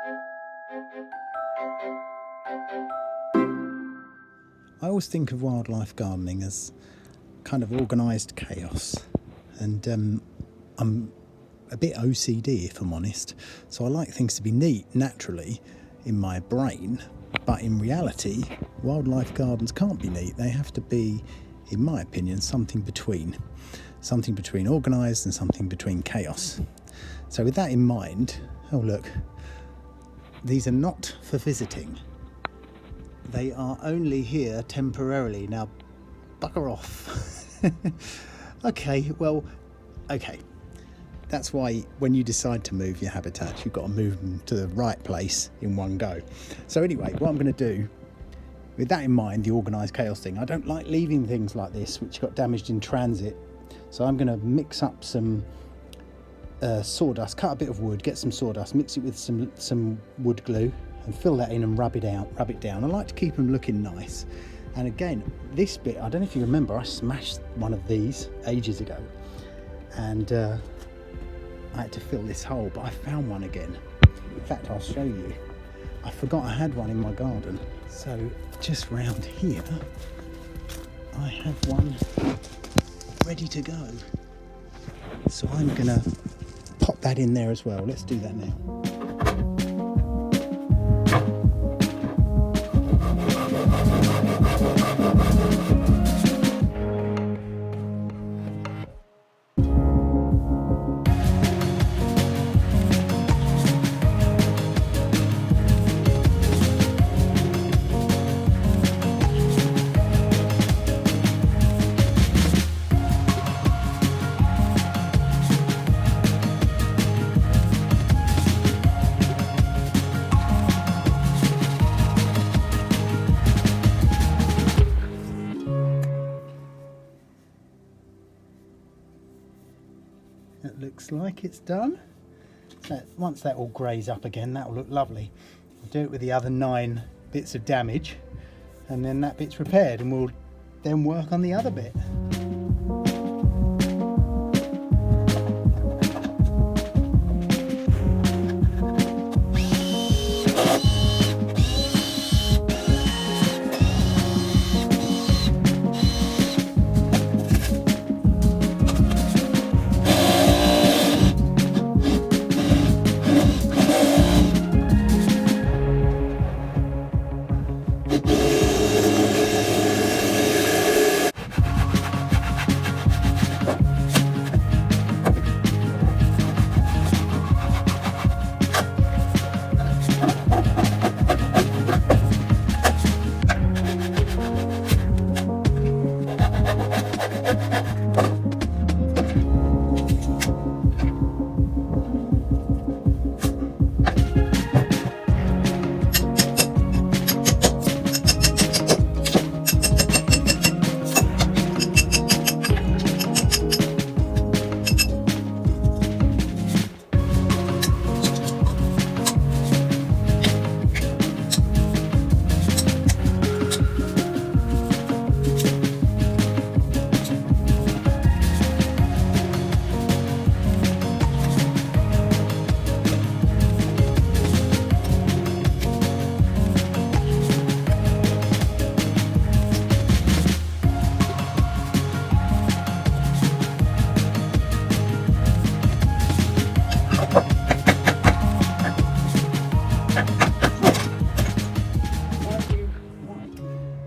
I always think of wildlife gardening as kind of organised chaos, and I'm a bit OCD, if I'm honest, so I like things to be neat naturally in my brain, but in reality wildlife gardens can't be neat. They have to be, in my opinion, something between organised and something between chaos. So with that in mind, oh look, these are not for visiting. They are only here temporarily. Now, bugger off. Okay. That's why when you decide to move your habitat, you've got to move them to the right place in one go. So anyway, what I'm going to do, with that in mind, the organised chaos thing, I don't like leaving things like this which got damaged in transit. So I'm going to mix up some sawdust, cut a bit of wood, get some sawdust, mix it with some wood glue, and fill that in and rub it down. I like to keep them looking nice. And again, this bit, I don't know if you remember, I smashed one of these ages ago, and I had to fill this hole, but I found one again. In fact, I'll show you. I forgot I had one in my garden. So just round here, I have one ready to go. So I'm gonna pop that in there as well. Let's do that now. That looks like it's done. So once that all greys up again, that will look lovely. I'll do it with the other 9 bits of damage, and then that bit's repaired, and we'll then work on the other bit.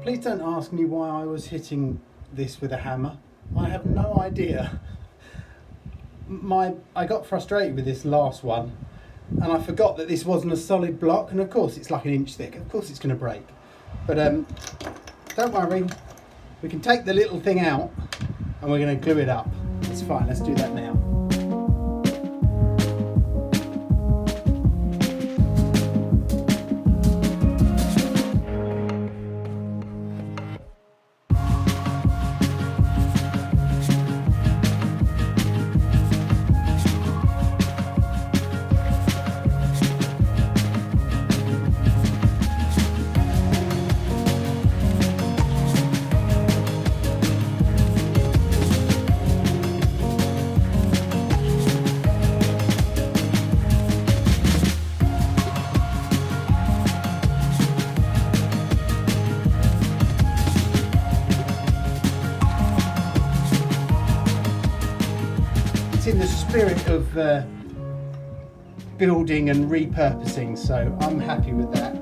Please don't ask me why I was hitting this with a hammer. I have no idea. I got frustrated with this last one, and I forgot that this wasn't a solid block, and of course it's like 1 inch thick. Of course it's going to break. But don't worry, we can take the little thing out and we're going to glue it up. It's fine, let's do that now. spirit of building and repurposing, so I'm happy with that.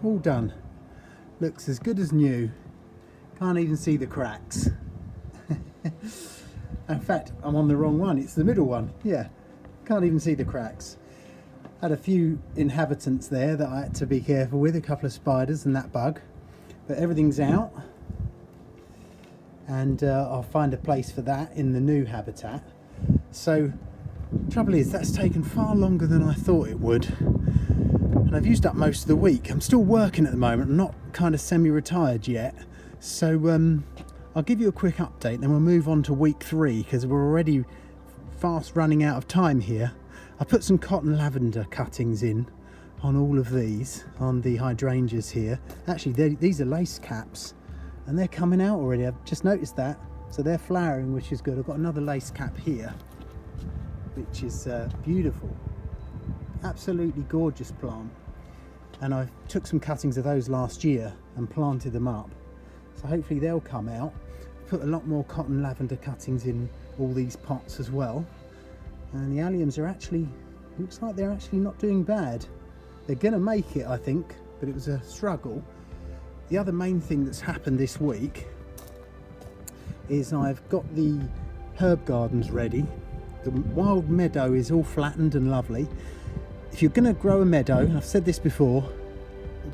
All done. Looks as good as new. Can't even see the cracks. In fact, I'm on the wrong one. It's the middle one. Yeah, can't even see the cracks. Had a few inhabitants there that I had to be careful with, a couple of spiders and that bug, but everything's out, and I'll find a place for that in the new habitat. So trouble is, that's taken far longer than I thought it would, and I've used up most of the week. I'm still working at the moment. I'm not kind of semi-retired yet, so I'll give you a quick update, then we'll move on to week 3 because we're already fast running out of time here. I put some cotton lavender cuttings in on all of these, on the hydrangeas here. Actually, these are lace caps, and they're coming out already. I've just noticed that. So they're flowering, which is good. I've got another lace cap here, which is beautiful. Absolutely gorgeous plant. And I took some cuttings of those last year and planted them up. So hopefully they'll come out. Put a lot more cotton lavender cuttings in all these pots as well. And the alliums are actually, looks like they're actually not doing bad. They're gonna make it, I think, but it was a struggle. The other main thing that's happened this week is I've got the herb gardens ready. The wild meadow is all flattened and lovely. If you're gonna grow a meadow, and I've said this before,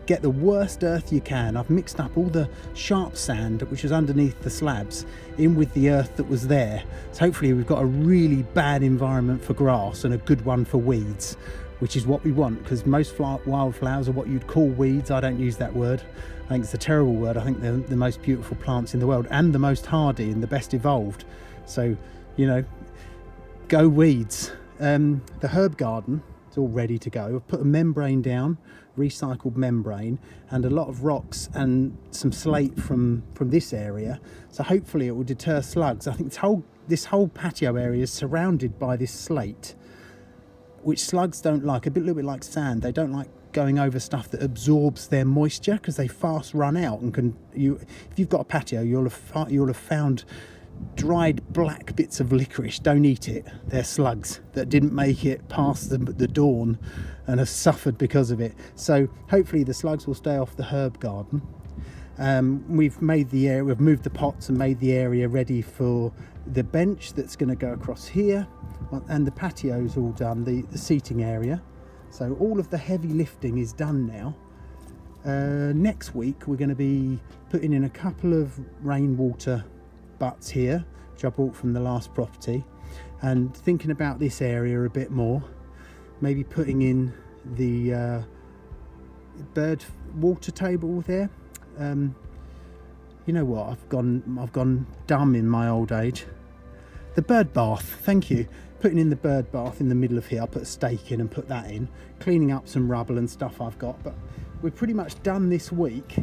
get the worst earth you can. I've mixed up all the sharp sand, which was underneath the slabs, in with the earth that was there. So hopefully we've got a really bad environment for grass and a good one for weeds, which is what we want, because most wildflowers are what you'd call weeds. I don't use that word. I think it's a terrible word. I think they're the most beautiful plants in the world and the most hardy and the best evolved. So, you know, go weeds. The herb garden, it's all ready to go. I've put a membrane down, recycled membrane, and a lot of rocks and some slate from this area. So hopefully it will deter slugs. I think this whole patio area is surrounded by this slate, which slugs don't like. Little bit like sand. They don't like going over stuff that absorbs their moisture because they fast run out. And if you've got a patio, you'll have found dried black bits of licorice. Don't eat it. They're slugs that didn't make it past the dawn and have suffered because of it. So hopefully the slugs will stay off the herb garden. We've moved the pots and made the area ready for the bench that's going to go across here, and the patio's all done, the seating area. So all of the heavy lifting is done now. Next week we're going to be putting in a couple of rainwater butts here, which I bought from the last property, and thinking about this area a bit more. Maybe putting in the bird water table there. You know what? I've gone dumb in my old age. The bird bath. Thank you. Putting in the bird bath in the middle of here. I put a stake in and put that in. Cleaning up some rubble and stuff I've got. But we're pretty much done this week.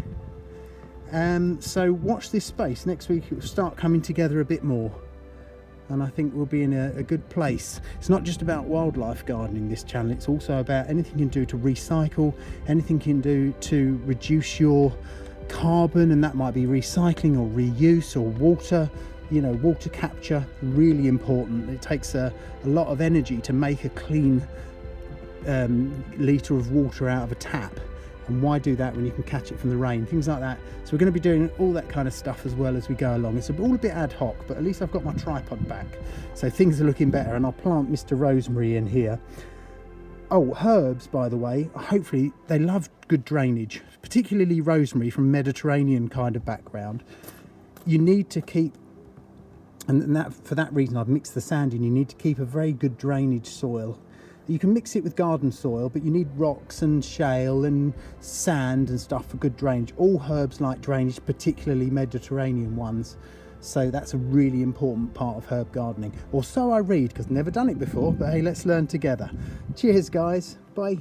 So watch this space. Next week it will start coming together a bit more. and I think we'll be in a good place. It's not just about wildlife gardening, this channel, it's also about anything you can do to recycle, anything you can do to reduce your carbon, and that might be recycling or reuse or water. You know, water capture, really important. It takes a lot of energy to make a clean litre of water out of a tap, and why do that when you can catch it from the rain, things like that. So we're going to be doing all that kind of stuff as well as we go along. It's all a bit ad hoc, but at least I've got my tripod back, so things are looking better. And I'll plant Mr. Rosemary in here. Oh, herbs, by the way, hopefully they love good drainage, particularly rosemary from Mediterranean kind of background. You need to keep, and that for that reason I've mixed the sand in, you need to keep a very good drainage soil. You can mix it with garden soil, but you need rocks and shale and sand and stuff for good drainage. All herbs like drainage, particularly Mediterranean ones. So that's a really important part of herb gardening. Or so I read, because I've never done it before, but hey, let's learn together. Cheers, guys. Bye.